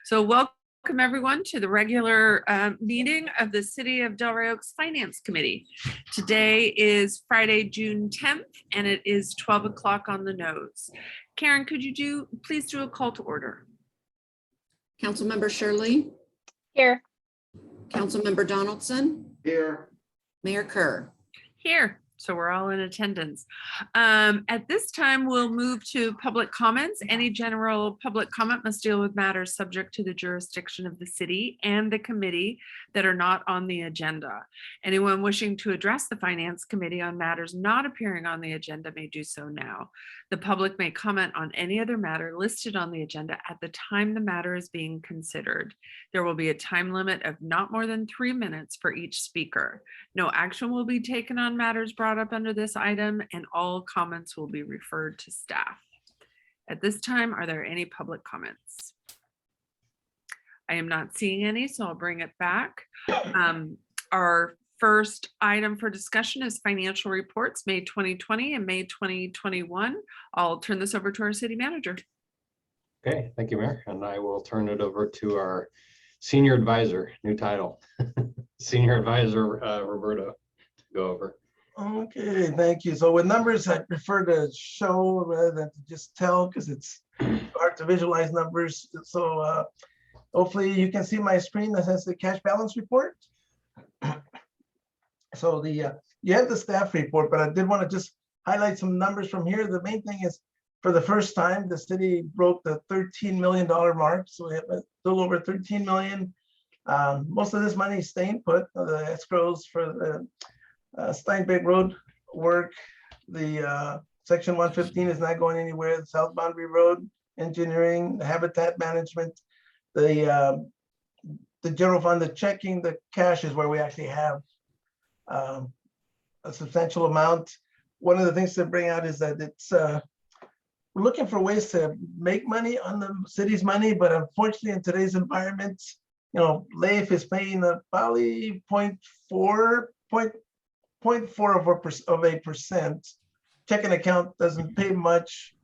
So welcome everyone to the regular meeting of the City of Delray Oaks Finance Committee. Today is Friday, June 10th, and it is 12 o'clock on the nose. Karen, could you please do a call to order? Councilmember Shirley. Here. Councilmember Donaldson. Here. Mayor Kerr. Here. So we're all in attendance. At this time, we'll move to public comments. Any general public comment must deal with matters subject to the jurisdiction of the city and the committee that are not on the agenda. Anyone wishing to address the Finance Committee on matters not appearing on the agenda may do so now. The public may comment on any other matter listed on the agenda at the time the matter is being considered. There will be a time limit of not more than 3 minutes for each speaker. No action will be taken on matters brought up under this item, and all comments will be referred to staff. At this time, are there any public comments? I am not seeing any, so I'll bring it back. Our first item for discussion is financial reports, May 2020 and May 2021. I'll turn this over to our city manager. Okay, thank you, Mayor. And I will turn it over to our senior advisor, new title, senior advisor, Roberto, to go over. Okay, thank you. So with numbers, I prefer to show rather than to just tell because it's hard to visualize numbers. So hopefully you can see my screen that has the cash balance report. So you have the staff report, but I did want to just highlight some numbers from here. The main thing is for the first time, the city broke the $13 million mark. So we have a little over 13 million. Most of this money is staying put. The escrows for the Steinbeck Road work, the section 115 is not going anywhere. The South Boundary Road engineering, the habitat management, the general fund, the checking, the cash is where we actually have a substantial amount. One of the things to bring out is that it's we're looking for ways to make money on the city's money, but unfortunately in today's environment, you know, LAIF is paying probably 0.4%. Checking account doesn't pay much.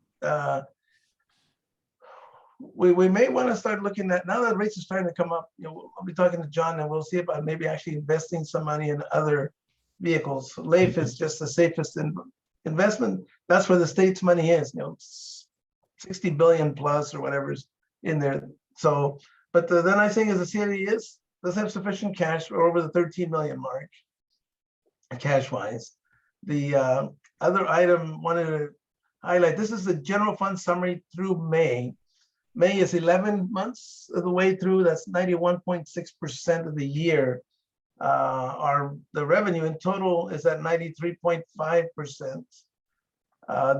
We may want to start looking at, now that rates are starting to come up, you know, I'll be talking to John and we'll see about maybe actually investing some money in other vehicles. LAIF is just the safest investment. That's where the state's money is, you know, 60 billion plus or whatever's in there. So, but the nice thing is the city does have sufficient cash over the 13 million mark, cash wise. The other item wanted to highlight, this is the general fund summary through May. May is 11 months of the way through. That's 91.6% of the year. The revenue in total is at 93.5%.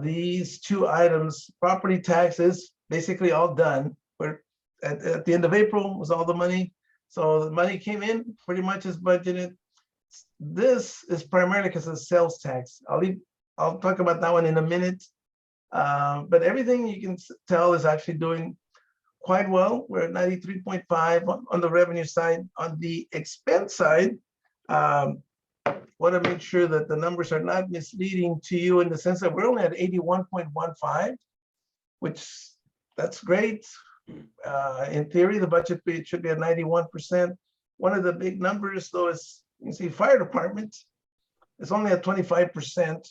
These two items, property tax is basically all done. We're at the end of April was all the money. So the money came in pretty much as budgeted. This is primarily because of sales tax. I'll talk about that one in a minute. But everything you can tell is actually doing quite well. We're at 93.5 on the revenue side. On the expense side, want to make sure that the numbers are not misleading to you in the sense that we're only at 81.15, which that's great. In theory, the budget should be at 91%. One of the big numbers though is, you see, fire department is only at 25%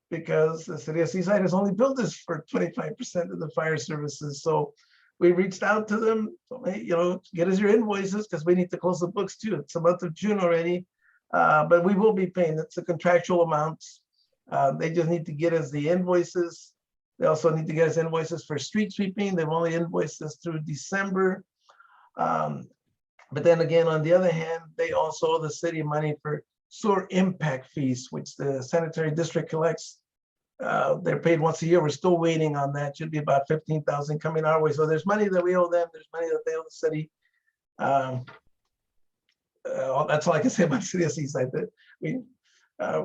because the city of Seaside has only billed this for 25% of the fire services. So we reached out to them, hey, you know, get us your invoices because we need to close the books too. It's the month of June already, but we will be paying. It's a contractual amount. They just need to get us the invoices. They also need to get us invoices for street sweeping. They've only invoiced us through December. But then again, on the other hand, they also owe the city money for sewer impact fees, which the sanitary district collects. They're paid once a year. We're still waiting on that. Should be about 15,000 coming our way. So there's money that we owe them. There's money that they owe the city. That's all I can say about the city of Seaside. We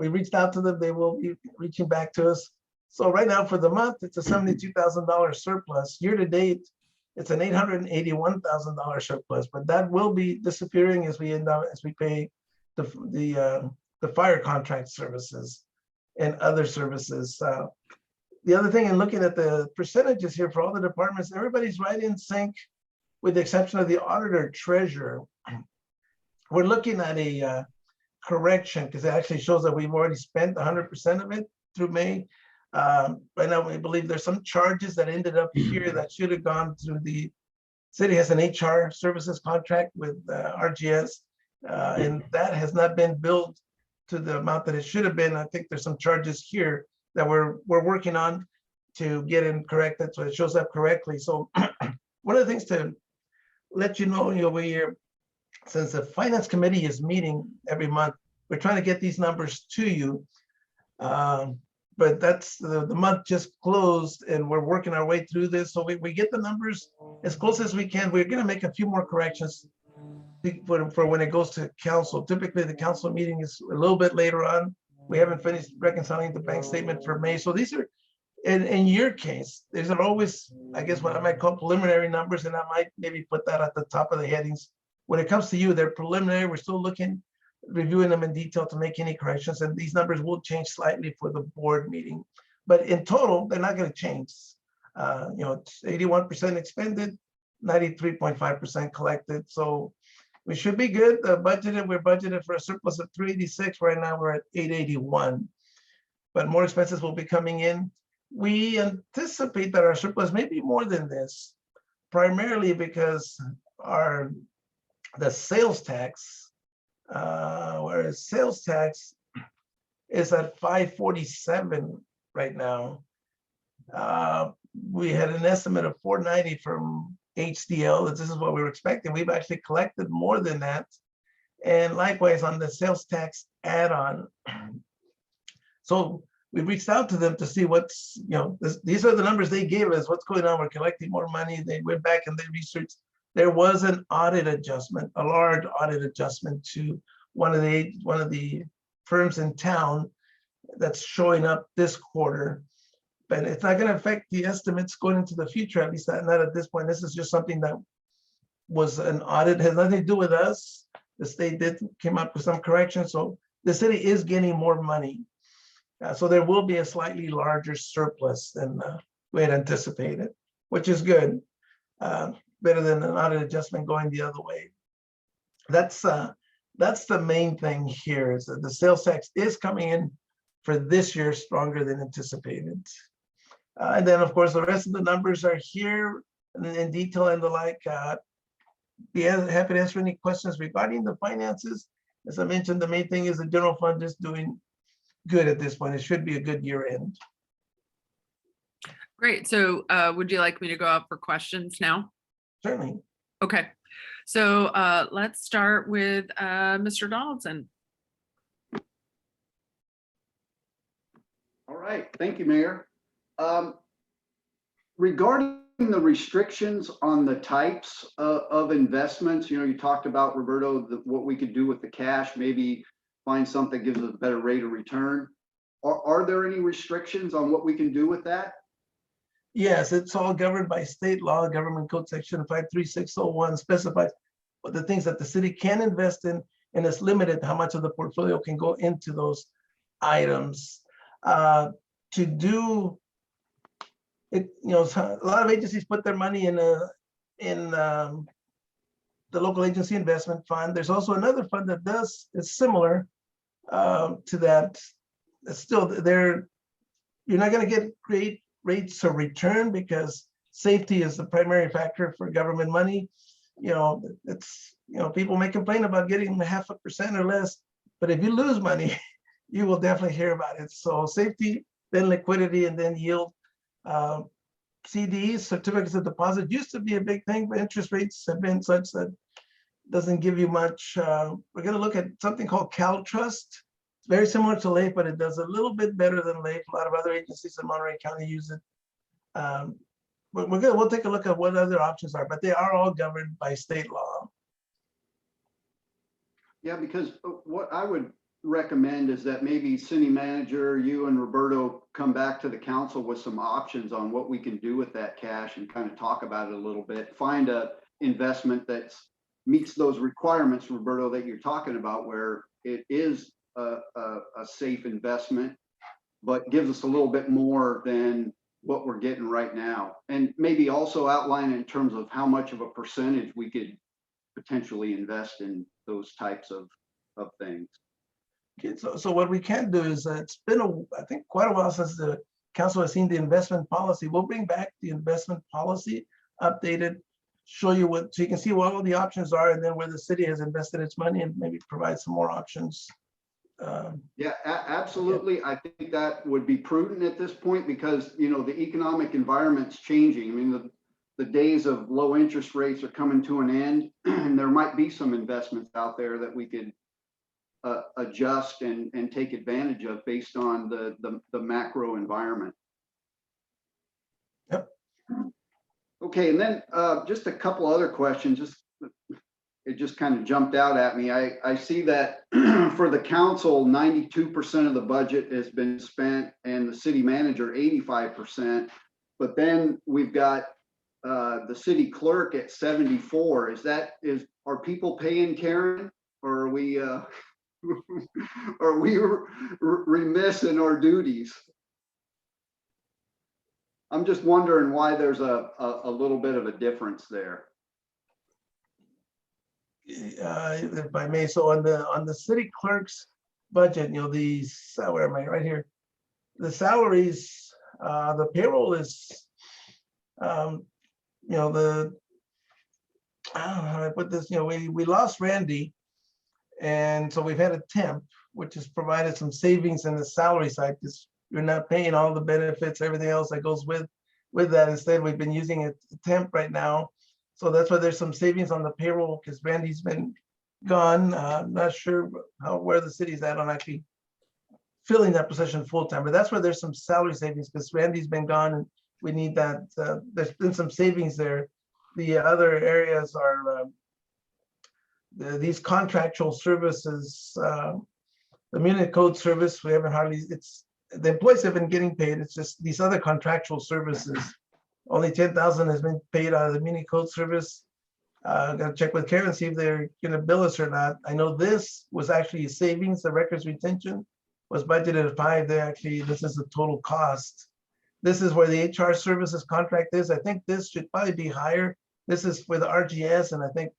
reached out to them. They will be reaching back to us. So right now for the month, it's a $72,000 surplus. Year to date, it's an $881,000 surplus, but that will be disappearing as we pay the fire contract services and other services. The other thing, in looking at the percentages here for all the departments, everybody's right in sync with the exception of the auditor treasurer. We're looking at a correction because it actually shows that we've already spent 100% of it through May. Right now, we believe there's some charges that ended up here that should have gone through the city has an HR services contract with RGS, and that has not been billed to the amount that it should have been. I think there's some charges here that we're working on to get it corrected so it shows up correctly. So one of the things to let you know, since the finance committee is meeting every month, we're trying to get these numbers to you. But that's the month just closed and we're working our way through this. So we get the numbers as close as we can. We're going to make a few more corrections for when it goes to council. Typically, the council meeting is a little bit later on. We haven't finished reconciling the bank statement for May. So these are, in your case, these are always, I guess, what I might call preliminary numbers, and I might maybe put that at the top of the headings. When it comes to you, they're preliminary. We're still reviewing them in detail to make any corrections, and these numbers will change slightly for the board meeting. But in total, they're not going to change. It's 81% expended, 93.5% collected. So we should be good. We're budgeted for a surplus of 386. Right now, we're at 881. But more expenses will be coming in. We anticipate that our surplus may be more than this, primarily because the sales tax, whereas sales tax is at 547 right now. We had an estimate of 490 from HDL. This is what we were expecting. We've actually collected more than that. And likewise on the sales tax add-on. So we reached out to them to see what's, these are the numbers they gave us, what's going on. We're collecting more money. They went back and they researched. There was an audit adjustment, a large audit adjustment to one of the firms in town that's showing up this quarter. But it's not going to affect the estimates going into the future, at least not at this point. This is just something that was an audit, has nothing to do with us. The state came up with some corrections. So the city is getting more money. So there will be a slightly larger surplus than we had anticipated, which is good. Better than an audit adjustment going the other way. That's the main thing here, is that the sales tax is coming in for this year stronger than anticipated. And then, of course, the rest of the numbers are here in detail and the like. Be happy to answer any questions regarding the finances. As I mentioned, the main thing is the general fund is doing good at this point. It should be a good year end. Great. So would you like me to go up for questions now? Certainly. Okay. So let's start with Mr. Donaldson. All right. Thank you, Mayor. Regarding the restrictions on the types of investments, you talked about, Roberto, what we could do with the cash, maybe find something that gives us a better rate of return. Are there any restrictions on what we can do with that? Yes, it's all governed by state law. Government Code Section 53601 specifies the things that the city can invest in, and it's limited how much of the portfolio can go into those items. To do it, a lot of agencies put their money in the local agency investment fund. There's also another fund that is similar to that. It's still there. You're not going to get great rates of return because safety is the primary factor for government money. People may complain about getting 0.5% or less, but if you lose money, you will definitely hear about it. So safety, then liquidity, and then yield. CDs, certificates of deposit, used to be a big thing, but interest rates have been such that doesn't give you much. We're going to look at something called CalTrust. It's very similar to LAIF, but it does a little bit better than LAIF. A lot of other agencies in Monterey County use it. We'll take a look at what other options are, but they are all governed by state law. Yeah, because what I would recommend is that maybe city manager, you and Roberto come back to the council with some options on what we can do with that cash and kind of talk about it a little bit. Find a investment that meets those requirements, Roberto, that you're talking about, where it is a safe investment, but gives us a little bit more than what we're getting right now. And maybe also outline in terms of how much of a percentage we could potentially invest in those types of things. Okay, so what we can do is, it's been, I think, quite a while since the council has seen the investment policy. We'll bring back the investment policy updated, show you what, so you can see what all the options are, and then where the city has invested its money, and maybe provide some more options. Yeah, absolutely. I think that would be prudent at this point because, you know, the economic environment's changing. I mean, the days of low interest rates are coming to an end, and there might be some investments out there that we could adjust and take advantage of based on the macro environment. Yep. Okay, and then just a couple other questions. It just kind of jumped out at me. I see that for the council, 92% of the budget has been spent, and the city manager 85%. But then we've got the city clerk at 74. Are people paying Karen, or are we remiss in our duties? I'm just wondering why there's a little bit of a difference there. If I may, so on the city clerk's budget, you know, where am I? Right here. The salaries, the payroll is, you know, I don't know how I put this, you know, we lost Randy. And so we've had a temp, which has provided some savings in the salary side, because you're not paying all the benefits, everything else that goes with that. Instead, we've been using a temp right now. So that's why there's some savings on the payroll, because Randy's been gone. I'm not sure where the city's at on actually filling that position full time, but that's where there's some salary savings, because Randy's been gone and we need that. There's been some savings there. The other areas are these contractual services, the Munich Code service. We haven't hardly, the employees have been getting paid. It's just these other contractual services. Only 10,000 has been paid out of the Munich Code service. Gotta check with Karen, see if they're gonna bill us or not. I know this was actually savings. The records retention was budgeted at 5. This is the total cost. This is where the HR services contract is. I think this should probably be higher. This is for the RGS, and I think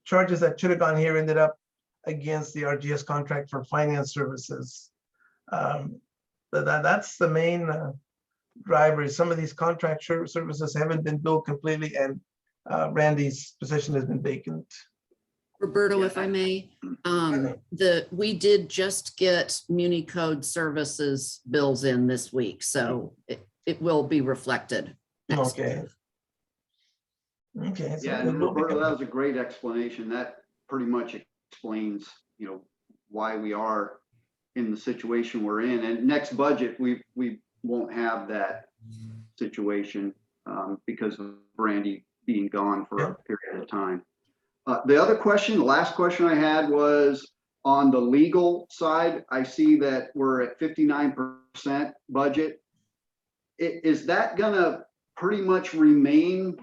charges that should have gone here ended up against the RGS contract for finance services. But that's the main driver. Some of these contract services haven't been billed completely, and Randy's position has been vacant. Roberto, if I may, we did just get Muni Code services bills in this week, so it will be reflected. Okay. Okay. So Yeah, and Roberto, that was a great explanation. That pretty much explains, you know, why we are in the situation we're in. And next budget, we won't have that situation because of Randy being gone for a period of time. The other question, the last question I had was on the legal side. I see that we're at 59% budget. Is that gonna pretty much remain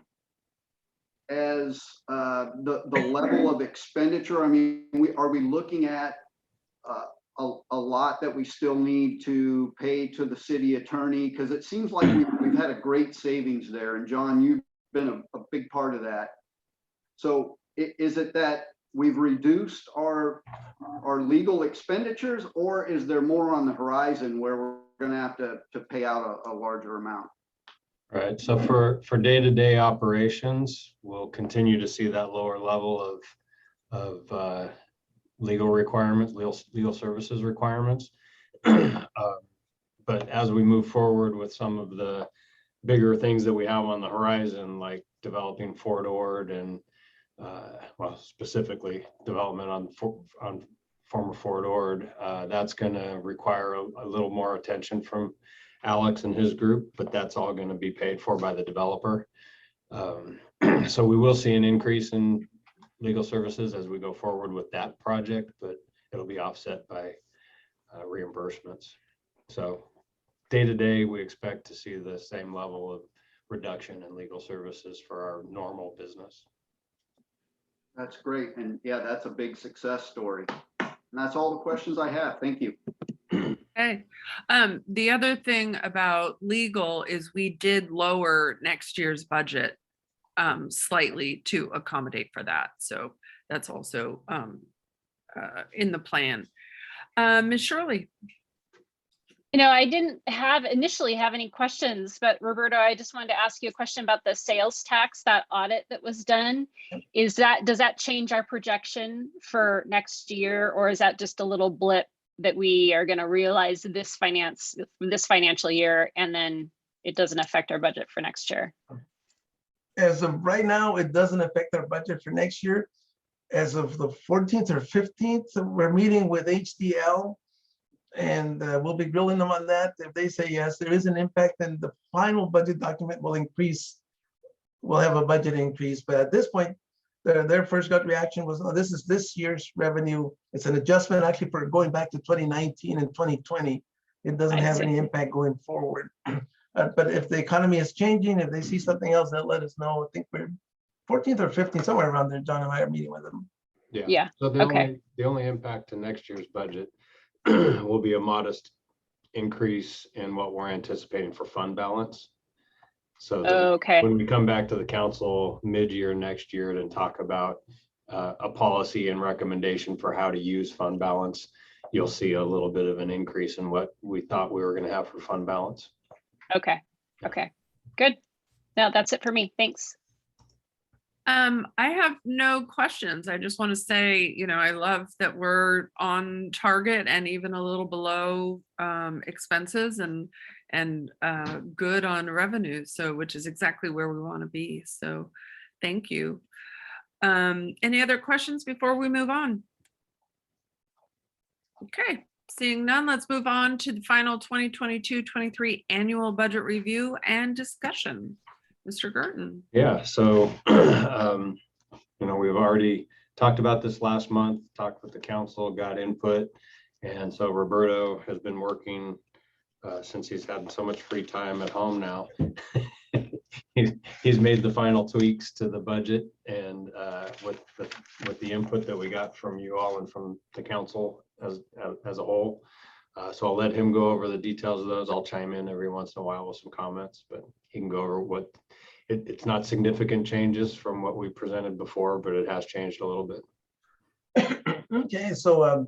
as the level of expenditure? I mean, are we looking at a lot that we still need to pay to the city attorney? Because it seems like we've had a great savings there, and John, you've been a big part of that. So is it that we've reduced our legal expenditures, or is there more on the horizon where we're going to have to pay out a larger amount? Right. So for day-to-day operations, we'll continue to see that lower level of legal requirements, legal services requirements. But as we move forward with some of the bigger things that we have on the horizon, like developing Fort Ord and well, specifically development on former Fort Ord, that's going to require a little more attention from Alex and his group, but that's all going to be paid for by the developer. So we will see an increase in legal services as we go forward with that project, but it'll be offset by reimbursements. So day to day, we expect to see the same level of reduction in legal services for our normal business. That's great. And yeah, that's a big success story. And that's all the questions I have. Thank you. Okay. The other thing about legal is we did lower next year's budget slightly to accommodate for that. So that's also in the plan. Ms. Shirley. I didn't initially have any questions, but Roberto, I just wanted to ask you a question about the sales tax, that audit that was done. Does that change our projection for next year, or is that just a little blip that we are going to realize this financial year, and then it doesn't affect our budget for next year? As of right now, it doesn't affect our budget for next year. As of the 14th or 15th, we're meeting with HDL, and we'll be grilling them on that. If they say yes, there is an impact, then the final budget document will increase. We'll have a budget increase, but at this point, their first gut reaction was, oh, this is this year's revenue. It's an adjustment actually for going back to 2019 and 2020. It doesn't I have see. any impact going forward. But if the economy is changing, if they see something else, they'll let us know. I think we're 14th or 15th, somewhere around there. John and I are meeting with them. Yeah, So the okay. only impact to next year's budget will be a modest increase in what we're anticipating for fund balance. So that Okay, when we come back to the council mid-year next year to talk about a policy and recommendation for how to use fund balance, you'll see a little bit of an increase in what we thought we were going to have for fund balance. okay, good. No, that's it for me. Thanks. I have no questions. I just want to say, I love that we're on target and even a little below expenses and good on revenue. So, which is exactly where we want to be. So thank you. Any other questions before we move on? Okay, seeing none, let's move on to the final 2022-23 annual budget review and discussion. Mr. Gerton. Yeah, so, we've already talked about this last month, talked with the council, got input. And so Roberto has been working since he's had so much free time at home now. He's made the final tweaks to the budget, and with the input that we got from you all and from the council as a whole. So I'll let him go over the details of those. I'll chime in every once in a while with some comments, but he can go over it's not significant changes from what we presented before, but it has changed a little bit. Okay, so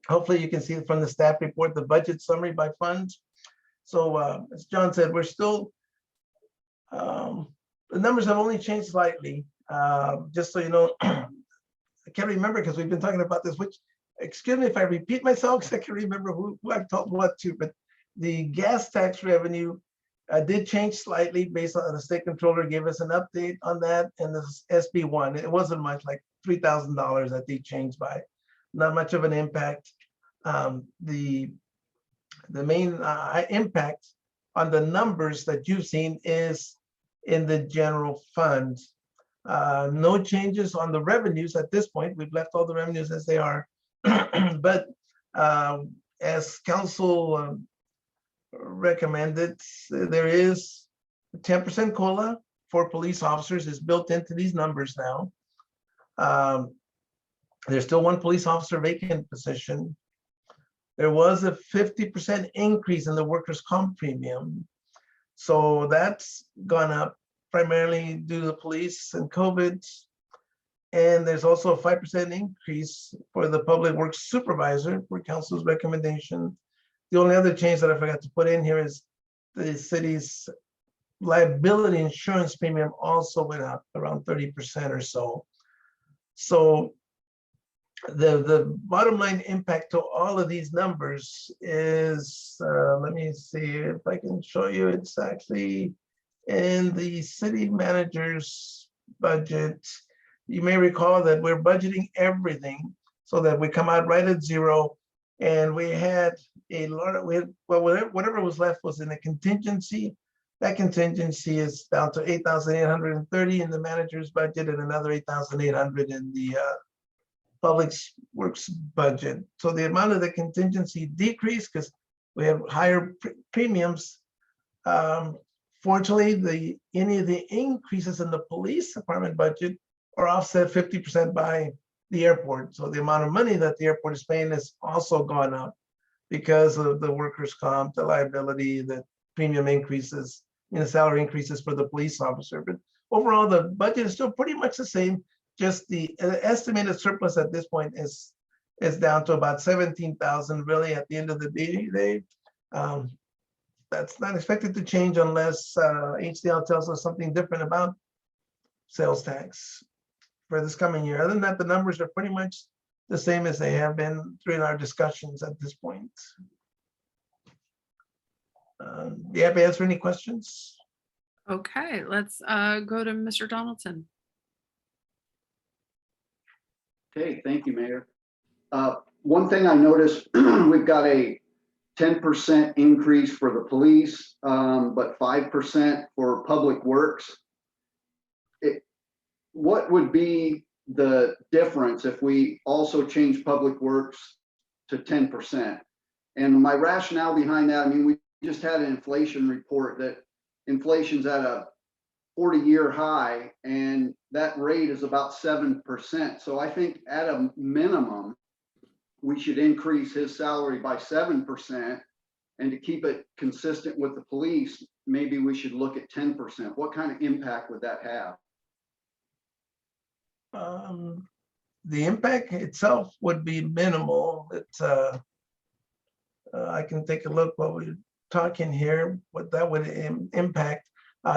hopefully you can see from the staff report, the budget summary by fund. So as John said, we're still, the numbers have only changed slightly. Just so you know, I can't remember because we've been talking about this, excuse me if I repeat myself, because I can't remember who I told what to, but the gas tax revenue did change slightly based on the state controller gave us an update on that, and the SB1, it wasn't much, like $3,000 that they changed by, not much of an impact. The main impact on the numbers that you've seen is in the general fund. No changes on the revenues at this point. We've left all the revenues as they are. But as council recommended, there is 10% COLA for police officers is built into these numbers now. There's still one police officer vacant position. There was a 50% increase in the workers' comp premium. So that's gone up primarily due to the police and COVID. And there's also a 5% increase for the public works supervisor for council's recommendation. The only other change that I forgot to put in here is the city's liability insurance premium also went up around 30% or so. So the bottom line impact to all of these numbers is, let me see if I can show you, it's actually in the city manager's budget. You may recall that we're budgeting everything so that we come out right at zero. And we had a lot of, whatever was left was in a contingency. That contingency is down to 8,830 in the manager's budget and another 8,800 in the public works budget. So the amount of the contingency decreased because we have higher premiums. Fortunately, any of the increases in the police department budget are offset 50% by the airport. So the amount of money that the airport is paying has also gone up because of the workers' comp, the liability, the premium increases, salary increases for the police officer. But overall, the budget is still pretty much the same. Just the estimated surplus at this point is down to about 17,000 really at the end of the day. That's not expected to change unless HCL tells us something different about sales tax for this coming year. Other than that, the numbers are pretty much the same as they have been during our discussions at this point. Do you have to answer any questions? Okay, let's go to Mr. Donaldson. Okay, thank you, Mayor. One thing I noticed, we've got a 10% increase for the police, but 5% for public works. What would be the difference if we also change public works to 10%? And my rationale behind that, I mean, we just had an inflation report that inflation's at a 40-year high, and that rate is about 7%. So I think at a minimum, we should increase his salary by 7%. And to keep it consistent with the police, maybe we should look at 10%. What kind of impact would that have? The impact itself would be minimal. It's I can take a look while we're talking here, what that would impact.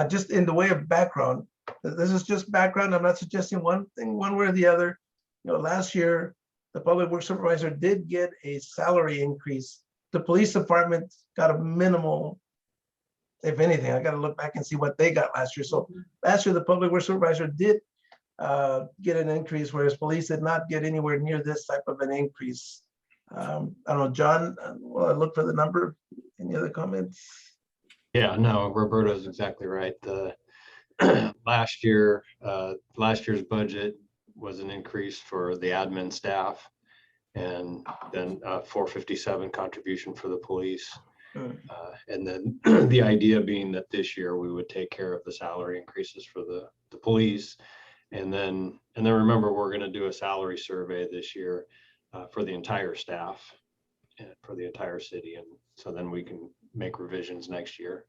Just in the way of background, this is just background. I'm not suggesting one thing, one way or the other. Last year, the public works supervisor did get a salary increase. The police department got a minimal, if anything. I got to look back and see what they got last year. So last year, the public works supervisor did get an increase, whereas police did not get anywhere near this type of an increase. I don't know, John, well, I look for the number. Any other comments? Yeah, no, Roberto's exactly right. The last year's budget was an increase for the admin staff, and then 457 contribution for the police. And then the idea being that this year we would take care of the salary increases for the police. And then remember, we're going to do a salary survey this year for the entire staff and for the entire city. And so then we can make revisions next year.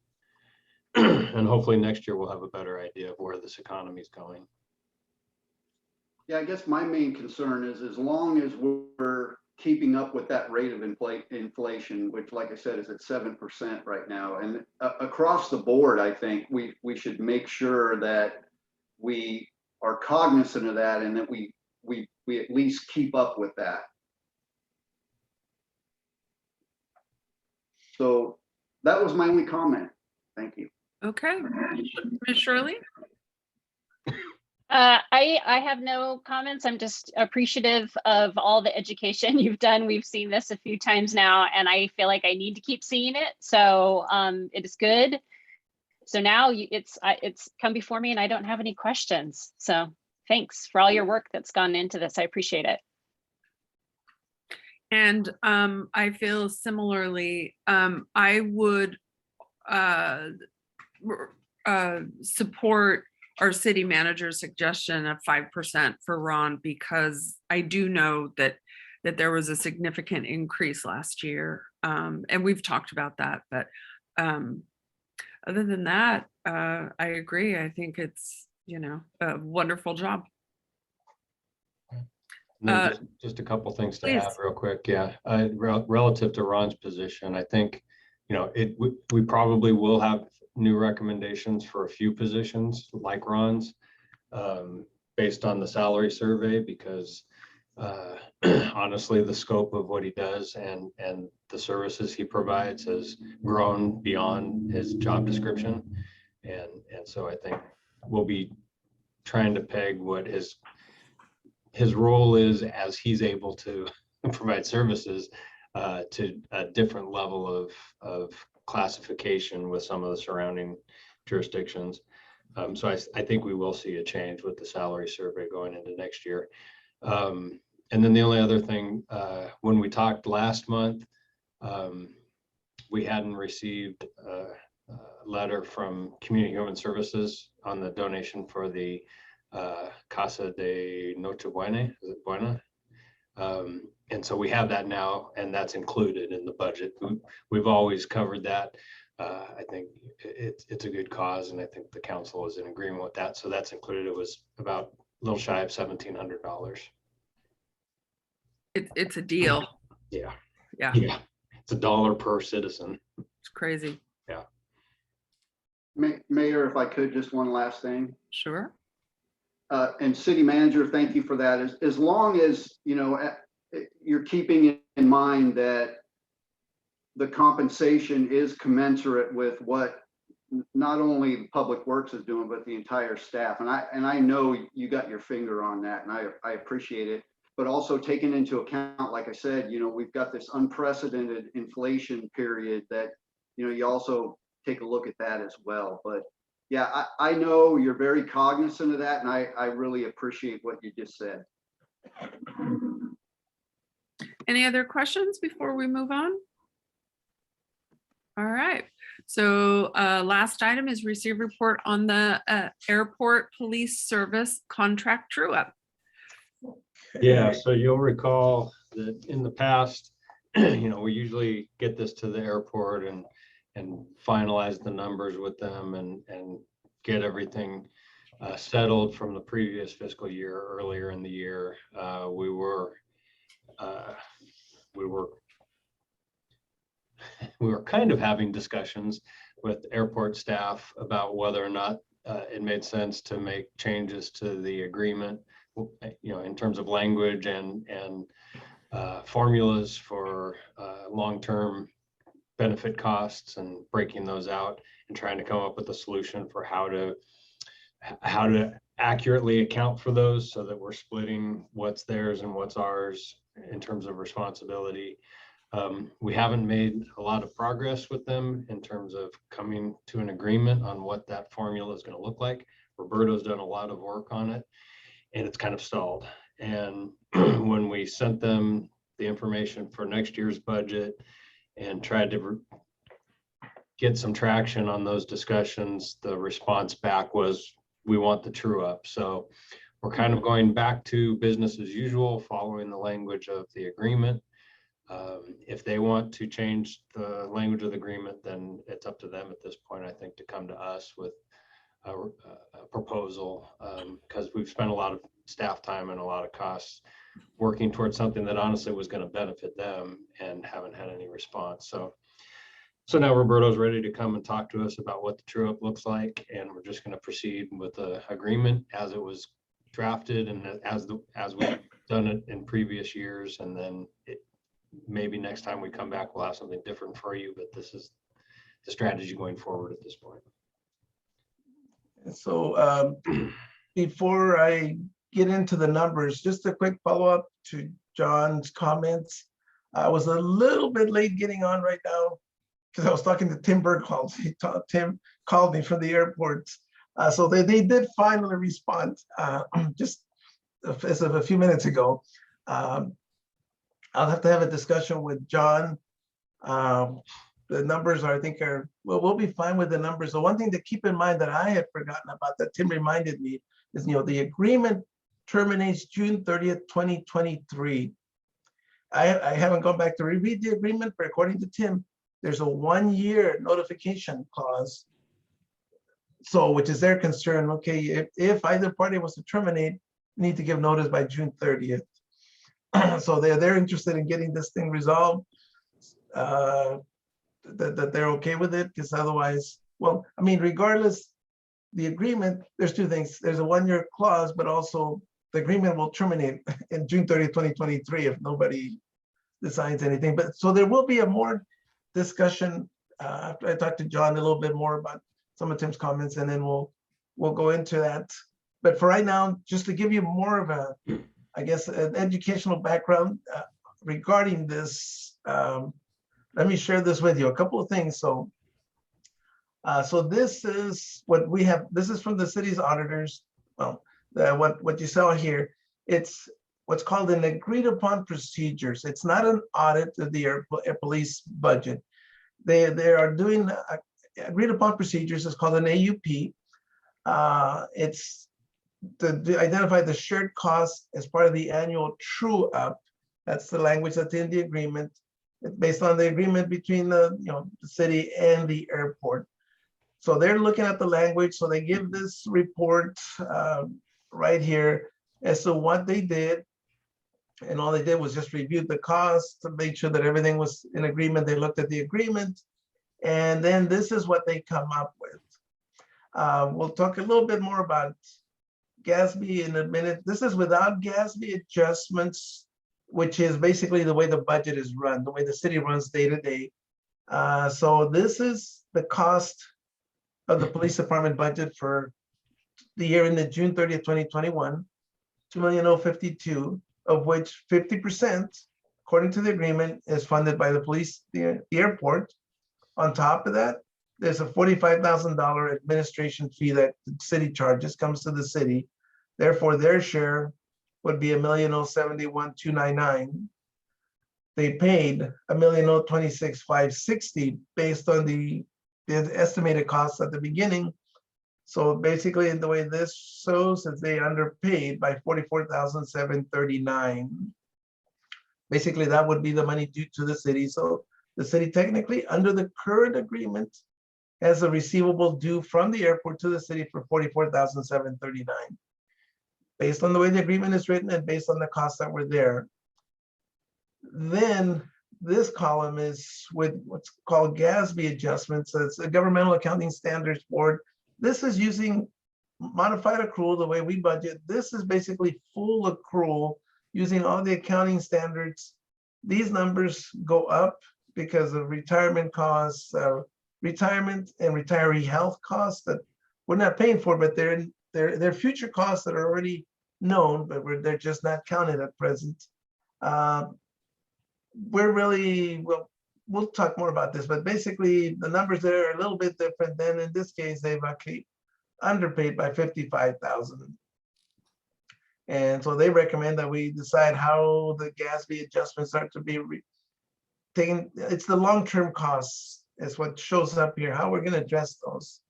And hopefully next year we'll have a better idea of where this economy is going. Yeah, I guess my main concern is as long as we're keeping up with that rate of inflation, which, like I said, is at 7% right now. And across the board, I think we should make sure that we are cognizant of that and that we at least keep up with that. So that was my only comment. Thank you. Okay, Ms. Shirley? I have no comments. I'm just appreciative of all the education you've done. We've seen this a few times now, and I feel like I need to keep seeing it. So it is good. So now it's come before me and I don't have any questions. So thanks for all your work that's gone into this. I appreciate it. And I feel similarly. I would support our city manager's suggestion of 5% for Ron, because I do know that there was a significant increase last year. And we've talked about that, but other than that, I agree. I think it's, a wonderful job. Just a couple things to please. add real quick. Yeah, relative to Ron's position, I think, we probably will have new recommendations for a few positions like Ron's, based on the salary survey, because honestly, the scope of what he does and the services he provides has grown beyond his job description. And so I think we'll be trying to peg what his role is as he's able to provide services to a different level of classification with some of the surrounding jurisdictions. So I think we will see a change with the salary survey going into next year. And then the only other thing, when we talked last month, we hadn't received a letter from Community Human Services on the donation for the Casa de Noche Buena. Is it Buena? And so we have that now, and that's included in the budget. We've always covered that. I think it's a good cause, and I think the council is in agreement with that. So that's included. It was about a little shy of $1,700. It's a deal. Yeah. Yeah, Yeah. It's $1 per citizen. it's crazy. Mayor, if I could, just one last thing. Sure. And city manager, thank you for that. As long as, you're keeping in mind that the compensation is commensurate with what not only Public Works is doing, but the entire staff. And I know you got your finger on that, and I appreciate it. But also taking into account, like I said, we've got this unprecedented inflation period that, you also take a look at that as well. But yeah, I know you're very cognizant of that, and I really appreciate what you just said. Any other questions before we move on? All right. So last item is receive report on the airport police service contract true up. Yeah, so you'll recall that in the past, we usually get this to the airport and finalize the numbers with them and get everything settled from the previous fiscal year. Earlier in the year, we were kind of having discussions with airport staff about whether or not it made sense to make changes to the agreement, in terms of language and formulas for long-term benefit costs, and breaking those out and trying to come up with a solution for how to accurately account for those, so that we're splitting what's theirs and what's ours in terms of responsibility. We haven't made a lot of progress with them in terms of coming to an agreement on what that formula is going to look like. Roberto's done a lot of work on it, and it's kind of stalled. And when we sent them the information for next year's budget and tried to get some traction on those discussions, the response back was, we want the true up. So we're kind of going back to business as usual, following the language of the agreement. If they want to change the language of the agreement, then it's up to them at this point, I think, to come to us with a proposal, because we've spent a lot of staff time and a lot of costs working towards something that honestly was going to benefit them, and haven't had any response. So now Roberto's ready to come and talk to us about what the true up looks like, and we're just going to proceed with the agreement as it was drafted and as we've done it in previous years. And then maybe next time we come back, we'll have something different for you, but this is the strategy going forward at this point. So before I get into the numbers, just a quick follow-up to John's comments. I was a little bit late getting on right now because I was talking to Tim Bergholz. Tim called me from the airport. So they did finally respond just as of a few minutes ago. I'll have to have a discussion with John. The numbers I think we'll be fine with the numbers. The one thing to keep in mind that I had forgotten about that Tim reminded me is, the agreement terminates June 30th, 2023. I haven't gone back to reread the agreement, but according to Tim, there's a 1-year notification clause. So, which is their concern. Okay, if either party was to terminate, need to give notice by June 30th. So they're interested in getting this thing resolved. That they're okay with it, because otherwise, well, I mean, regardless, the agreement, there's two things. There's a 1-year clause, but also the agreement will terminate in June 30th, 2023 if nobody decides anything. But so there will be a more discussion after I talk to John a little bit more about some of Tim's comments, and then we'll go into that. But for right now, just to give you more of a, I guess, an educational background regarding this, let me share this with you. A couple of things. So this is what we have. This is from the city's auditors. Well, what you saw here, it's what's called an agreed upon procedures. It's not an audit of the air police budget. They are doing agreed upon procedures. It's called an AUP. It's to identify the shared costs as part of the annual true up That's the language that's in the agreement. It's based on the agreement between the city and the airport. So they're looking at the language, so they give this report right here as to what they did. And all they did was just review the cost to make sure that everything was in agreement. They looked at the agreement, and then this is what they come up with. We'll talk a little bit more about GASB in a minute. This is without GASB adjustments, which is basically the way the budget is run, the way the city runs day to day. So this is the cost of the police department budget for the year ended June 30th, 2021, $2,052,000, of which 50%, according to the agreement, is funded by the police, the airport. On top of that, there's a $45,000 administration fee that the city charges, comes to the city. Therefore, their share would be $1,071,299. They paid $1,026,560 based on the estimated costs at the beginning. So basically, in the way this shows, is they underpaid by $44,739. Basically, that would be the money due to the city. So the city technically, under the current agreement, has a receivable due from the airport to the city for $44,739. Based on the way the agreement is written and based on the costs that were there. Then this column is with what's called GASB adjustments. So it's the Governmental Accounting Standards Board. This is using modified accrual the way we budget. This is basically full accrual using all the accounting standards. These numbers go up because of retirement costs, retirement and retiree health costs that we're not paying for, but they're future costs that are already known, but they're just not counted at present. We're really, we'll talk more about this, but basically the numbers there are a little bit different. Then in this case, they've actually underpaid by $55,000. And so they recommend that we decide how the GASB adjustments are to be taken. It's the long-term costs is what shows up here, how we're gonna address those.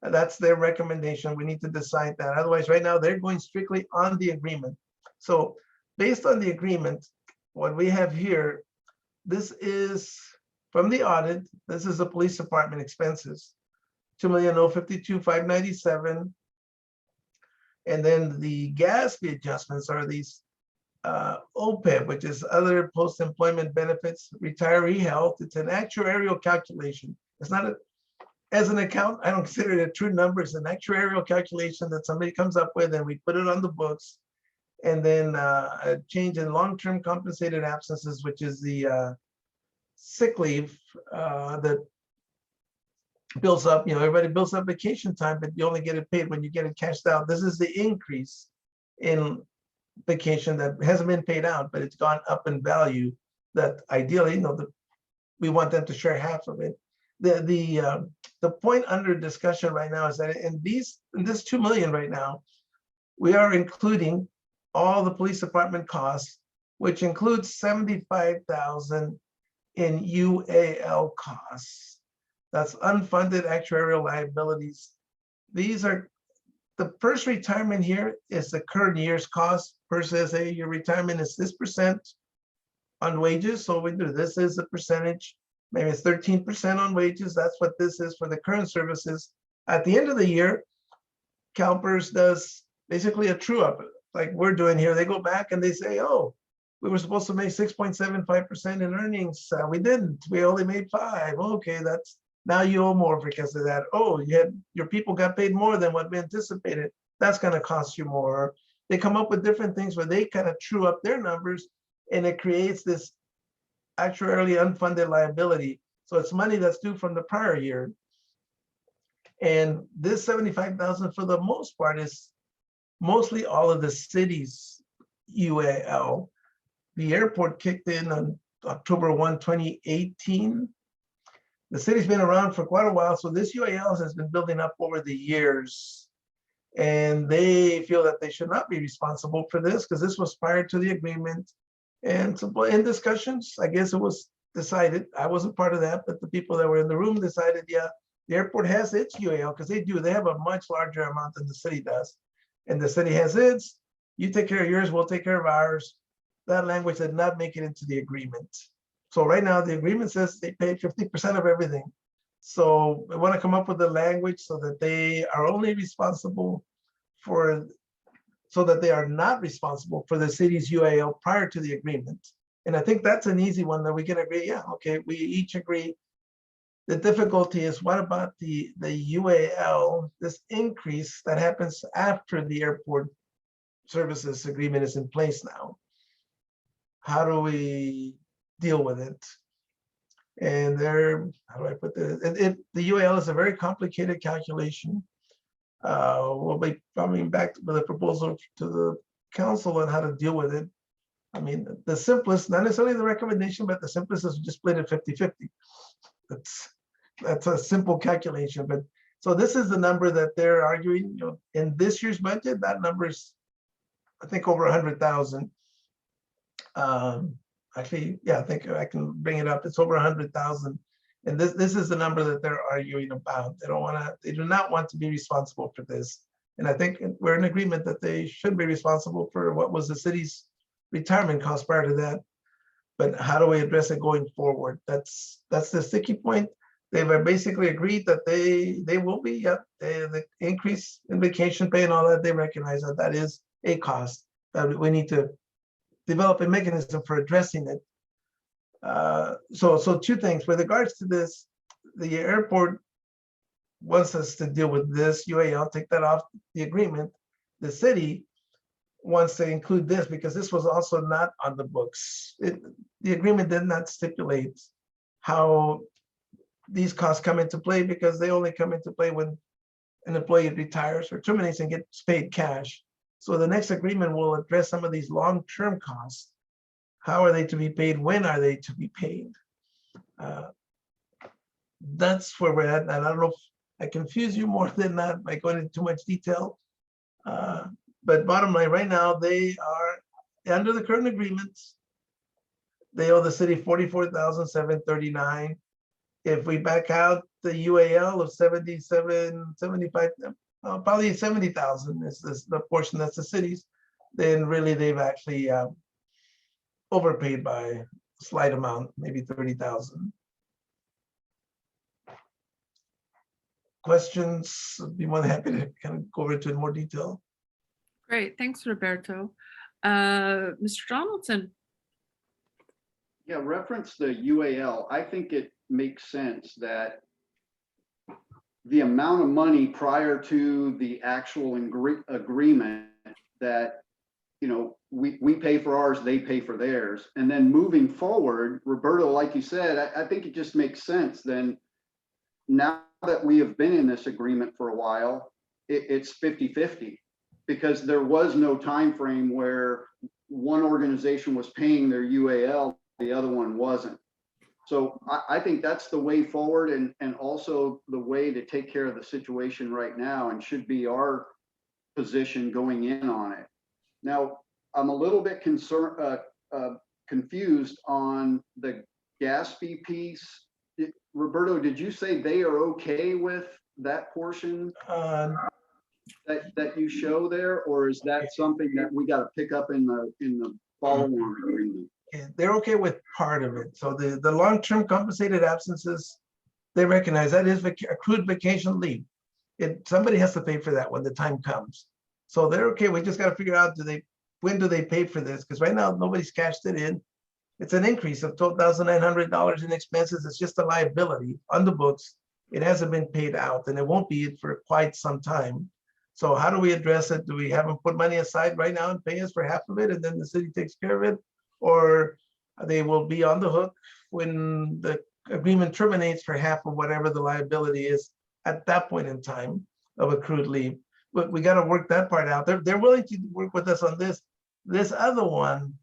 That's their recommendation. We need to decide that. Otherwise, right now, they're going strictly on the agreement. So based on the agreement, what we have here, this is from the audit. This is the police department expenses, $2,052,597. And then the GASB adjustments are these OPEB, which is other post-employment benefits, retiree health. It's an actuarial calculation. It's not as an account, I don't consider it a true number. It's an actuarial calculation that somebody comes up with and we put it on the books. And then a change in long-term compensated absences, which is the sick leave that builds up, everybody builds up vacation time, but you only get it paid when you get it cashed out. This is the increase in vacation that hasn't been paid out, but it's gone up in value that ideally, we want them to share half of it. The point under discussion right now is that in this 2 million right now, we are including all the police department costs, which includes 75,000 in UAL costs. That's unfunded actuarial liabilities. These are the first retirement here is the current year's cost versus your retirement is this percent on wages. So we do this is a percentage. Maybe it's 13% on wages. That's what this is for the current services. At the end of the year, CalPERS does basically a true up like we're doing here. They go back and they say, oh, we were supposed to make 6.75% in earnings. We didn't. We only made 5. Okay, that's now you owe more because of that. Oh, your people got paid more than what we anticipated. That's going to cost you more. They come up with different things where they kind of true up their numbers, and it creates this actuarially unfunded liability. So it's money that's due from the prior year. And this 75,000 for the most part is mostly all of the city's UAL. The airport kicked in on October 1, 2018. The city's been around for quite a while, so this UAL has been building up over the years. And they feel that they should not be responsible for this because this was prior to the agreement. And so in discussions, I guess it was decided, I wasn't part of that, but the people that were in the room decided, yeah, the airport has its UAL because they have a much larger amount than the city does. And the city has its, you take care of yours, we'll take care of ours. that language did not make it into the agreement. So right now, the agreement says they pay 50% of everything. So we want to come up with the language so that they are only responsible for, so that they are not responsible for the city's UAL prior to the agreement. And I think that's an easy one that we can agree, yeah, okay, we each agree. The difficulty is, what about the UAL, this increase that happens after the airport services agreement is in place now? How do we deal with it? And there, how do I put this? The UAL is a very complicated calculation. We'll be coming back with a proposal to the council on how to deal with it. I mean, the simplest, not necessarily the recommendation, but the simplest is just split it 50-50. That's a simple calculation. But so this is the number that they're arguing, you know, in this year's budget. That number is, I think, over 100,000. Actually, yeah, I think I can bring it up. It's over 100,000. And this is the number that they're arguing about. They do not want to be responsible for this. And I think we're in agreement that they should be responsible for what was the city's retirement cost prior to that. But how do we address it going forward? That's the sticky point. They've basically agreed that they will be, the increase in vacation pay and all that, they recognize that that is a cost that we need to develop a mechanism for addressing it. So two things with regards to this, the airport wants us to deal with this UAL, take that off the agreement. The city wants to include this because this was also not on the books. The agreement did not stipulate how these costs come into play, because they only come into play when an employee retires or terminates and gets paid cash. So the next agreement will address some of these long-term costs. How are they to be paid? When are they to be paid? That's where we're at. And I don't know if I confuse you more than that by going into too much detail. But bottom line, right now, they are under the current agreements. They owe the city $44,739. If we back out the UAL of 75, probably 70,000 is the portion that's the city's, then really they've actually overpaid by a slight amount, maybe 30,000. Questions? I'd be more than happy to kind of go over it in more detail. Great, thanks, Roberto. Mr. Donaldson. Yeah, reference the UAL. I think it makes sense that the amount of money prior to the actual agreement that, you know, we pay for ours, they pay for theirs. And then moving forward, Roberto, like you said, I think it just makes sense then. Now that we have been in this agreement for a while, it's 50-50, because there was no time frame where one organization was paying their UAL, the other one wasn't. So I think that's the way forward, and also the way to take care of the situation right now, and should be our position going in on it. Now, I'm a little bit confused on the gas fee piece. Roberto, did you say they are okay with that portion that you show there, or is that something that we got to pick up in the follow-on agreement? They're okay with part of it. So the long-term compensated absences, they recognize that is accrued vacation leave. Somebody has to pay for that when the time comes. So they're okay. We just got to figure out, when do they pay for this? Because right now nobody's cashed it in. It's an increase of $12,900 in expenses. It's just a liability on the books. It hasn't been paid out, and it won't be for quite some time. So how do we address it? Do we have them put money aside right now and pay us for half of it, and then the city takes care of it? Or they will be on the hook when the agreement terminates for half of whatever the liability is at that point in time of accrued leave. But we got to work that part out. They're willing to work with us on this. This other one,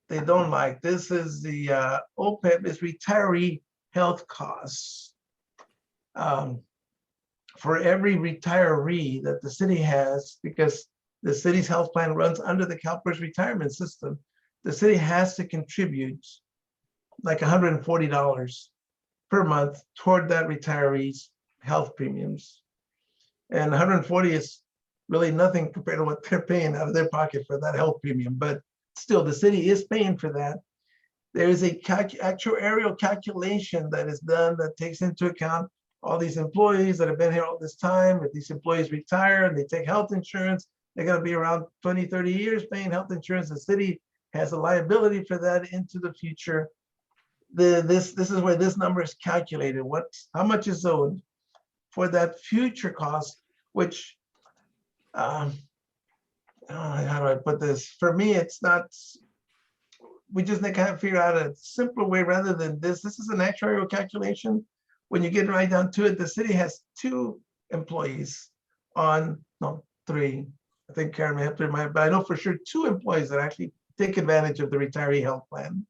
they don't like. This is the OPEB, is retiree health costs. For every retiree that the city has, because the city's health plan runs under the CalPERS retirement system, the city has to contribute like $140 per month toward that retiree's health premiums. And 140 is really nothing compared to what they're paying out of their pocket for that health premium, but still, the city is paying for that. There is a actuarial calculation that is done that takes into account all these employees that have been here all this time. If these employees retire and they take health insurance, they're gonna be around 20, 30 years paying health insurance. The city has a liability for that into the future. This is where this number is calculated. How much is owed for that future cost, which, how do I put this? For me, it's not, we just can't figure out a simpler way rather than this. This is an actuarial calculation. When you get right down to it, the city has 2 employees on, no, 3. I think Karen may have to remind, but I know for sure 2 employees that actually take advantage of the retiree health plan.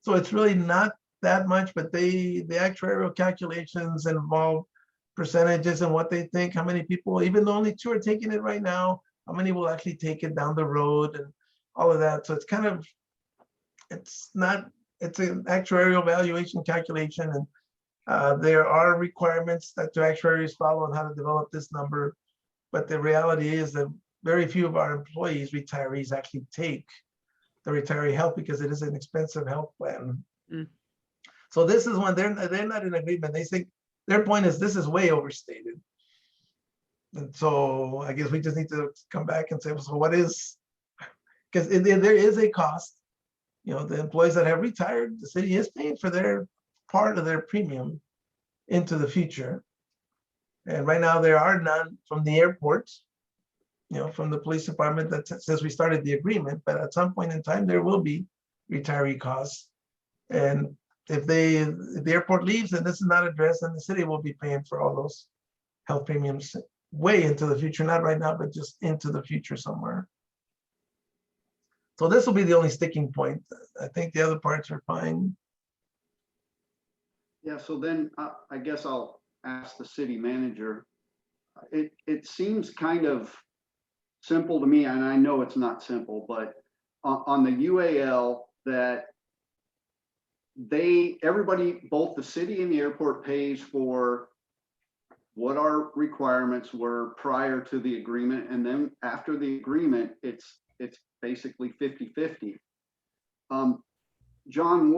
So it's really not that much, but the actuarial calculations involve percentages and what they think, how many people, even though only 2 are taking it right now, how many will actually take it down the road and all of that. So it's kind of, it's an actuarial valuation calculation, and there are requirements that the actuaries follow on how to develop this number. But the reality is that very few of our employees, retirees, actually take the retiree health because it is an expensive health plan. Mm. So this is when they're not in agreement. They think their point is this is way overstated. And so I guess we just need to come back and say, so what is, because there is a cost. You know, the employees that have retired, the city is paying for their part of their premium into the future. And right now there are none from the airports, you know, from the police department that says we started the agreement, but at some point in time, there will be retiree costs. And if the airport leaves and this is not addressed, then the city will be paying for all those health premiums way into the future, not right now, but just into the future somewhere. So this will be the only sticking point. I think the other parts are fine. Yeah, so then I guess I'll ask the city manager. It seems kind of simple to me, and I know it's not simple, but on the UAL that everybody, both the city and the airport pays for what our requirements were prior to the agreement. And then after the agreement, it's basically 50-50. John,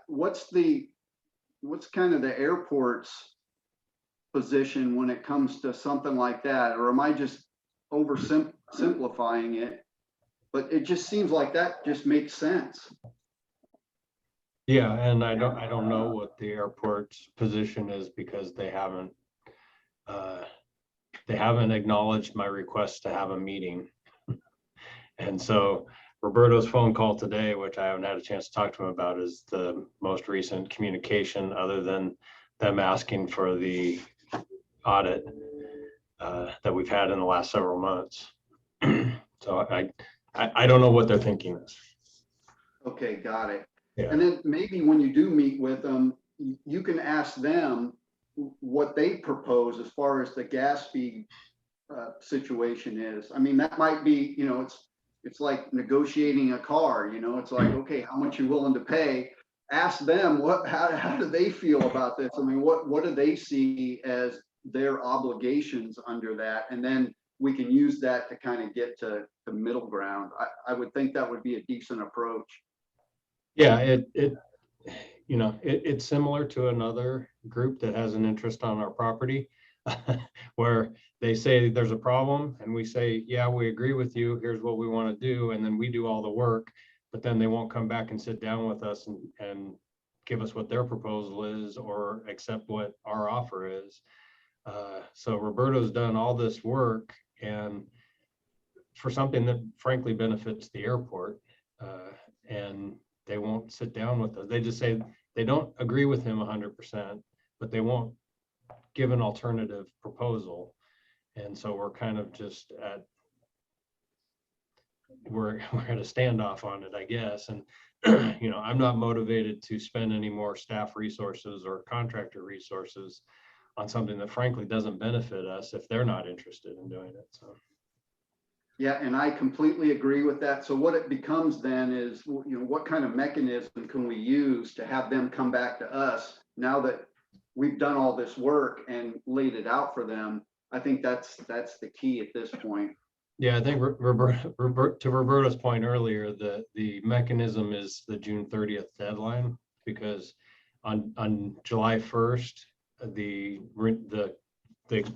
what's kind of the airport's position when it comes to something like that? Or am I just oversimplifying it? But it just seems like that just makes sense. Yeah, and I don't know what the airport's position is because they haven't acknowledged my request to have a meeting. And so Roberto's phone call today, which I haven't had a chance to talk to him about, is the most recent communication other than them asking for the audit that we've had in the last several months. So I don't know what their thinking is. Okay, got it. Yeah. And then maybe when you do meet with them, you can ask them what they propose as far as the gas fee situation is. I mean, that might be, you know, it's like negotiating a car, you know, it's like, okay, how much you willing to pay? Ask them how do they feel about this? I mean, what do they see as their obligations under that? And then we can use that to kind of get to the middle ground. I would think that would be a decent approach. Yeah, it's similar to another group that has an interest on our property where they say there's a problem and we say, yeah, we agree with you. Here's what we want to do. And then we do all the work, but then they won't come back and sit down with us and give us what their proposal is or accept what our offer is. So Roberto's done all this work and for something that frankly benefits the airport, and they won't sit down with us. They just say they don't agree with him 100%, but they won't give an alternative proposal. And so we're kind of just we're at a standoff on it, I guess. And, you know, I'm not motivated to spend any more staff resources or contractor resources on something that frankly doesn't benefit us if they're not interested in doing it. So. Yeah, and I completely agree with that. So what it becomes then is, you know, what kind of mechanism can we use to have them come back to us now that we've done all this work and laid it out for them? I think that's the key at this point. Yeah, I think to Roberta's point earlier, the mechanism is the June 30th deadline, because on July 1st, the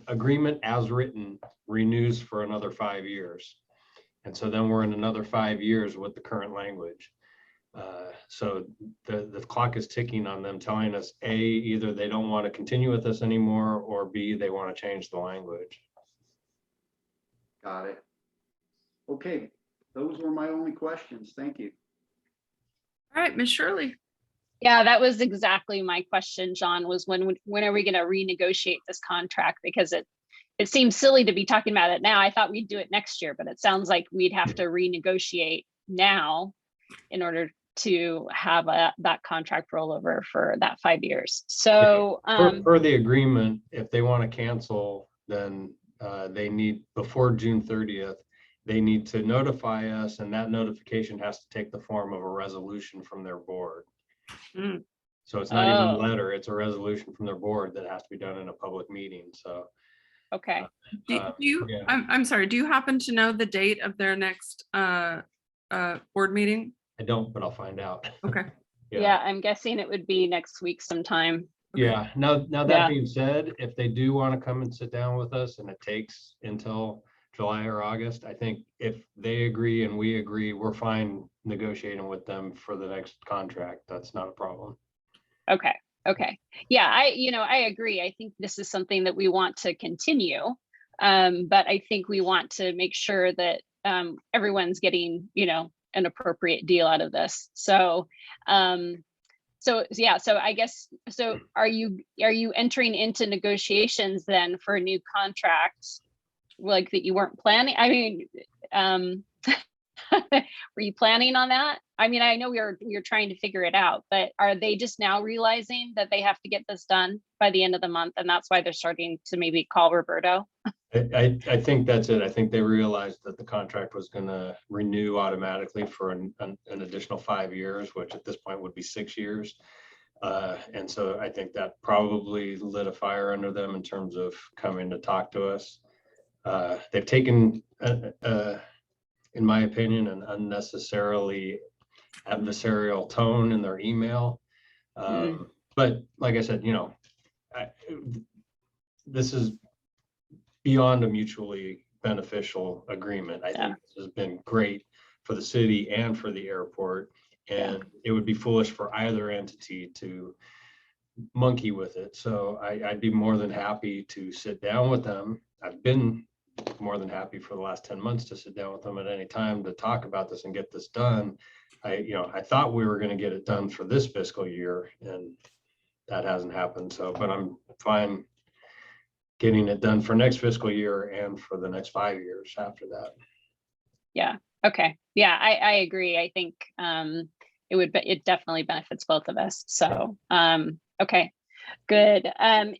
agreement as written renews for another 5 years. And so then we're in another 5 years with the current language. So the clock is ticking on them telling us, A, either they don't want to continue with us anymore, or B, they want to change the language. Got it. Okay, those were my only questions. Thank you. All right, Ms. Shirley. Yeah, that was exactly my question, John, was when are we going to renegotiate this contract? Because it seems silly to be talking about it now. I thought we'd do it next year, but it sounds like we'd have to renegotiate now in order to have that contract rollover for that 5 years. So Per the agreement, if they want to cancel, then they need, before June 30th, they need to notify us, and that notification has to take the form of a resolution from their board. Mm. So it's not even a Oh. letter, it's a resolution from their board that has to be done in a public meeting. So okay. Do you, yeah. I'm sorry, do you happen to know the date of their next board meeting? I don't, but I'll find out. Okay. Yeah, I'm guessing it would be next week sometime. Yeah. Now that Yeah. being said, if they do want to come and sit down with us and it takes until July or August, I think if they agree and we agree, we're fine negotiating with them for the next contract. That's not a problem. Okay. Okay. Yeah, I agree. I think this is something that we want to continue. But I think we want to make sure that everyone's getting, an appropriate deal out of this. So yeah, so I guess, so are you entering into negotiations then for a new contract, like that you weren't planning? I mean, were you planning on that? I mean, I know we're trying to figure it out, but are they just now realizing that they have to get this done by the end of the month, and that's why they're starting to maybe call Roberto? I think that's it. I think they realized that the contract was going to renew automatically for an additional 5 years, which at this point would be 6 years. And so I think that probably lit a fire under them in terms of coming to talk to us. They've taken, in my opinion, an unnecessarily adversarial tone in their email. But like I said, this is beyond a mutually beneficial agreement. I think this has been great for the city and for the airport, and it would be foolish for either entity to monkey with it. So I'd be more than happy to sit down with them. I've been more than happy for the last 10 months to sit down with them at any time to talk about this and get this done. I thought we were going to get it done for this fiscal year, and that hasn't happened. So, but I'm fine getting it done for next fiscal year and for the next 5 years after that. Yeah. Okay. Yeah, I agree. I think it definitely benefits both of us. So, okay, good.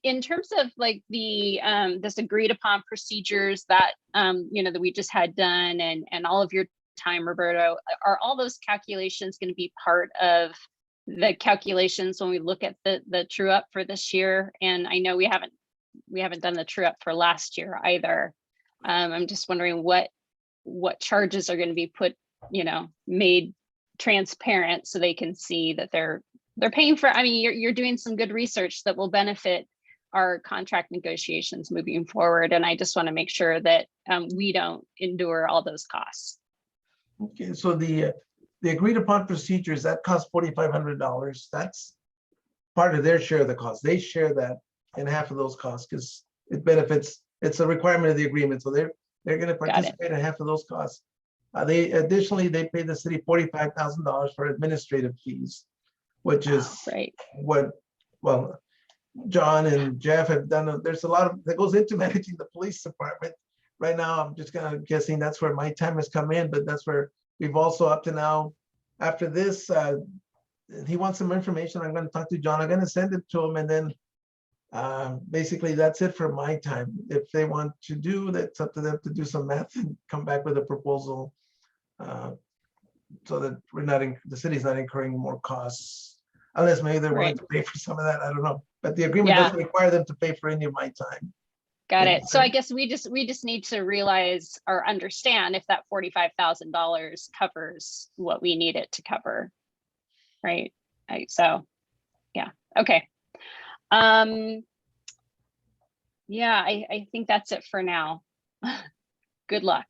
In terms of like the this agreed upon procedures that that we just had done, and all of your time, Roberto, are all those calculations going to be part of the calculations when we look at the true up for this year? And I know we haven't done the true up for last year either. I'm just wondering what charges are going to be put, made transparent so they can see that they're paying for. I mean, you're doing some good research that will benefit our contract negotiations moving forward. And I just want to make sure that we don't endure all those costs. Okay, so the agreed upon procedures, that costs $4,500. That's part of their share of the cost. They share that in half of those costs because it benefits, it's a requirement of the agreement. So they're going to participate in half of those costs. They pay the city $45,000 for administrative fees, which is right. Well, John and Jeff have done. There's a lot that goes into managing the police department. Right now, I'm just kind of guessing that's where my time has come in, but that's where we've also up to now. After this, he wants some information. I'm going to talk to John. I'm going to send it to him, and then basically that's it for my time. If they want to do, that's up to them to do some math and come back with a proposal, so that the city's not incurring more costs, unless maybe they're willing to pay for some of that. I don't know, but the agreement doesn't require them to pay for any of my time. Got Yeah, it. So I guess we just need to realize or understand if that $45,000 covers what we need it to cover. Right. So, yeah, okay. Yeah, I think that's it for now. Good luck.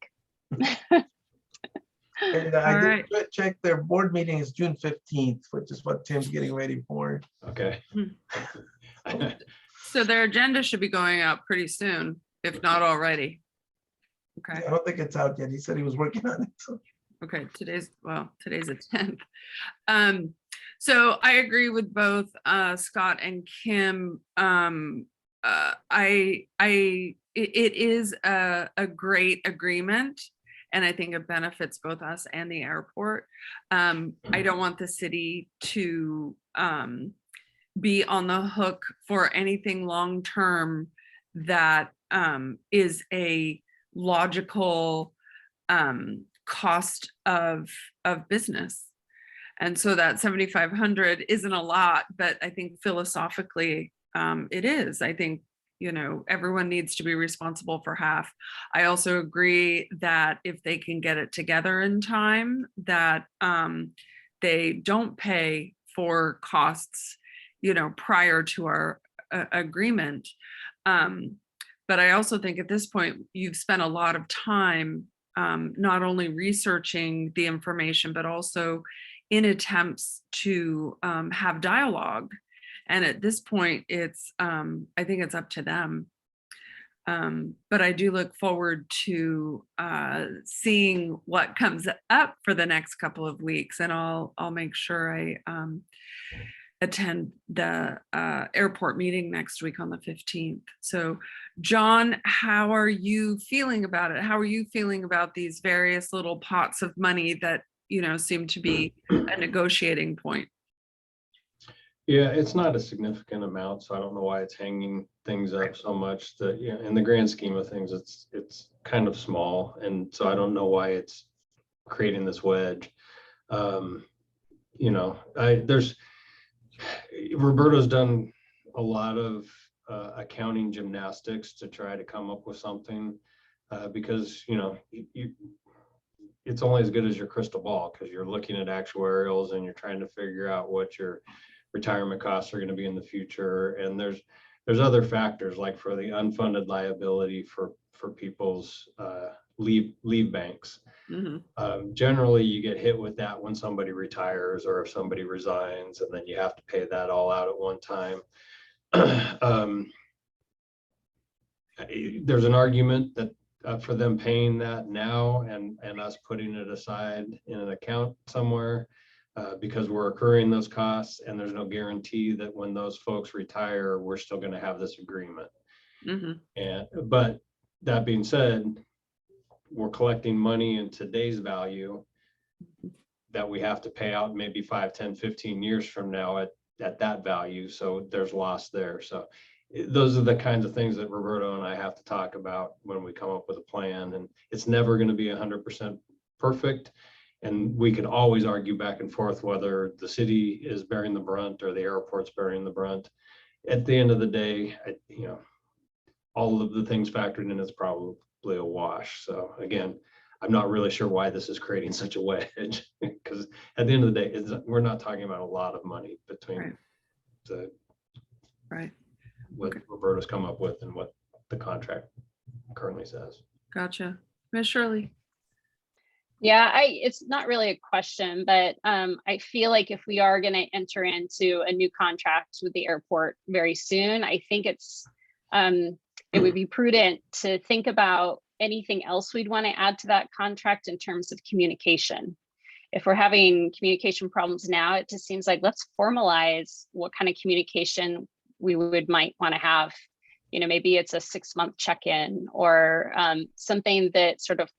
And All I right. did check, their board meeting is June 15th, which is what Tim's getting ready for. Okay. So their agenda should be going out pretty soon, if not already. Okay. I don't think it's out yet. He said he was working on it. So. Okay, today's the 10th. So I agree with both Scott and Kim. It is a great agreement, and I think it benefits both us and the airport. I don't want the city to be on the hook for anything long-term that is a logical cost of business. And so that 7,500 isn't a lot, but I think philosophically it is. I think, you know, everyone needs to be responsible for half. I also agree that if they can get it together in time, that they don't pay for costs, you know, prior to our agreement. But I also think at this point, you've spent a lot of time not only researching the information, but also in attempts to have dialogue. And at this point, it's I think it's up to them. But I do look forward to seeing what comes up for the next couple of weeks, and I'll make sure I attend the airport meeting next week on the 15th. So John, how are you feeling about it? How are you feeling about these various little pots of money that, you know, seem to be a negotiating point? Yeah, it's not a significant amount, so I don't know why it's hanging things up so much. That, you know, in the grand scheme of things, it's kind of small, and so I don't know why it's creating this wedge. You know, Roberto's done a lot of accounting gymnastics to try to come up with something because, you know, it's only as good as your crystal ball, because you're looking at actuarials and you're trying to figure out what your retirement costs are going to be in the future. And there's other factors, like for the unfunded liability for people's leave banks. Mm-hmm. Generally, you get hit with that when somebody retires or if somebody resigns, and then you have to pay that all out at one time. There's an argument that for them paying that now and us putting it aside in an account somewhere because we're accruing those costs, and there's no guarantee that when those folks retire, we're still going to have this agreement. Mm-hmm. But that being said, we're collecting money in today's value that we have to pay out maybe 5, 10, 15 years from now at that value. So there's loss there. So those are the kinds of things that Roberto and I have to talk about when we come up with a plan. And it's never going to be 100% perfect. And we can always argue back and forth whether the city is bearing the brunt or the airport's bearing the brunt. At the end of the day, you know, all of the things factored in is probably a wash. So again, I'm not really sure why this is creating such a wedge, because at the end of the day, we're not talking about a lot of money between what Roberto's come up with and what the contract currently says. Gotcha. Ms. Shirley. Yeah, it's not really a question, but I feel like if we are going to enter into a new contract with the airport very soon, I think it would be prudent to think about anything else we'd want to add to that contract in terms of communication. If we're having communication problems now, it just seems like let's formalize what kind of communication we might want to have. You know, maybe it's a 6-month check-in or something that sort of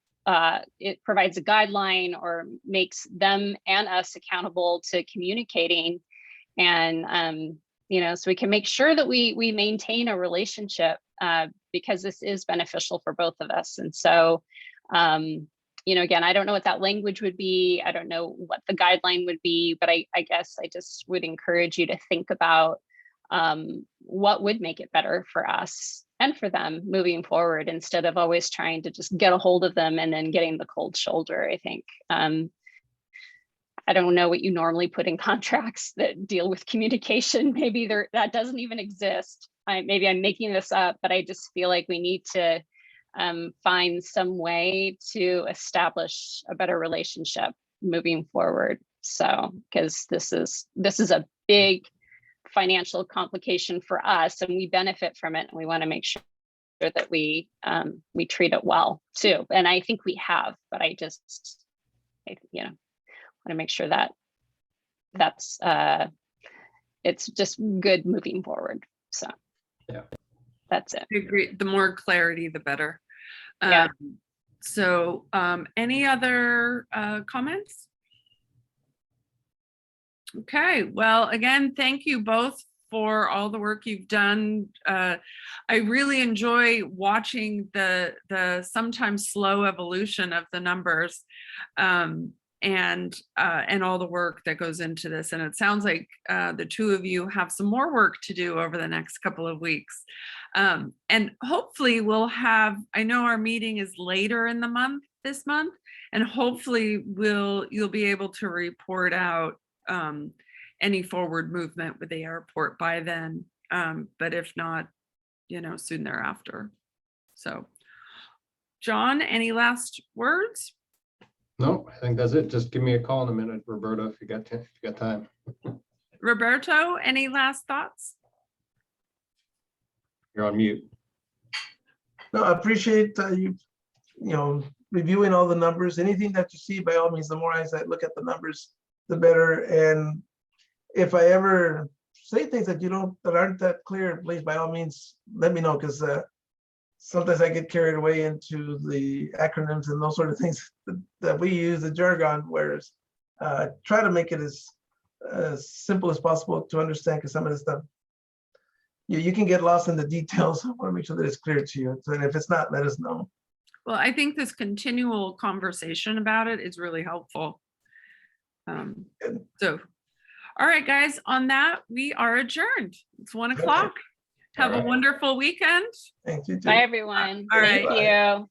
it provides a guideline or makes them and us accountable to communicating, and you know, so we can make sure that we maintain a relationship because this is beneficial for both of us. And so, you know, again, I don't know what that language would be. I don't know what the guideline would be, but I guess I just would encourage you to think about what would make it better for us and for them moving forward instead of always trying to just get a hold of them and then getting the cold shoulder, I think. I don't know what you normally put in contracts that deal with communication. Maybe that doesn't even exist. Maybe I'm making this up, but I just feel like we need to find some way to establish a better relationship moving forward. So, because this is a big financial complication for us, and we benefit from it, and we want to make sure that we treat it well too. And I think we have, but I want to make sure that it's just good moving forward. So Yeah. That's it. I agree. The more clarity, the better. Yeah. So any other comments? Okay, well, again, thank you both for all the work you've done. I really enjoy watching the sometimes slow evolution of the numbers and all the work that goes into this. And it sounds like the two of you have some more work to do over the next couple of weeks. And hopefully we'll have, I know our meeting is later in the month, this month, and hopefully you'll be able to report out any forward movement with the airport by then. But if not, soon thereafter. So, John, any last words? No, I think that's it. Just give me a call in a minute, Roberta, if you got time. Roberto, any last thoughts? You're on mute. No, I appreciate you reviewing all the numbers. Anything that you see, by all means, the more eyes that look at the numbers, the better. And if I ever say things that aren't that clear, please, by all means, let me know, because sometimes I get carried away into the acronyms and those sort of things that we use, the jargon, whereas try to make it as simple as possible to understand, because some of the stuff you can get lost in the details. I want to make sure that it's clear to you. And if it's not, let us know. Well, I think this continual conversation about it is really helpful. So, all right, guys, on that, we are adjourned. It's 1 o'clock. Have a wonderful weekend. Thank you. Bye, everyone. All right. Thank you.